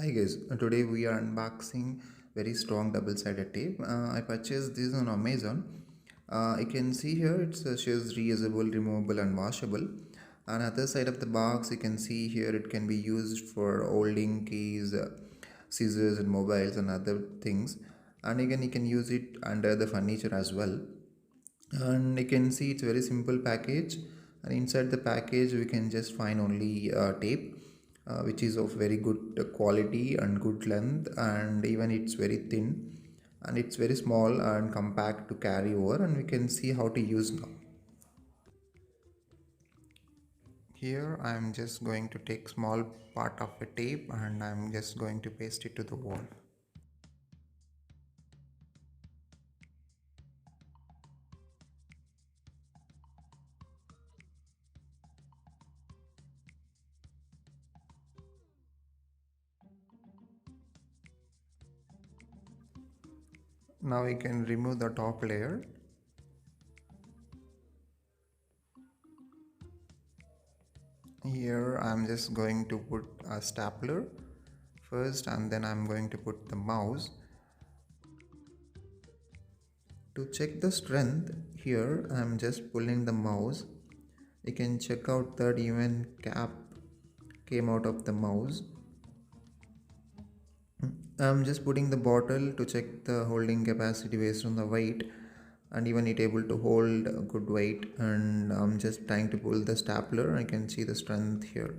Hi guys, today we are unboxing very strong double-sided tape. I purchased this on Amazon. You can see here it says reusable, removable and washable. On other side of the box you can see here it can be used for holding keys, scissors and mobiles and other things. And again you can use it under the furniture as well. And you can see it's very simple package, and inside the package we can just find only tape, which is of very good quality and good length, and even it's very thin and it's very small and compact to carry over, and we can see how to use now. Here I am just going to take small part of a tape and I'm just going to paste it to the wall. Now we can remove the top layer. Here I'm just going to put a stapler first, and then I'm going to put the mouse. To check the strength, here I'm just pulling the mouse. You can check out that even cap came out of the mouse. I'm just putting the bottle to check the holding capacity based on the weight, and even it able to hold a good weight, and I'm just trying to pull the stapler. I can see the strength here.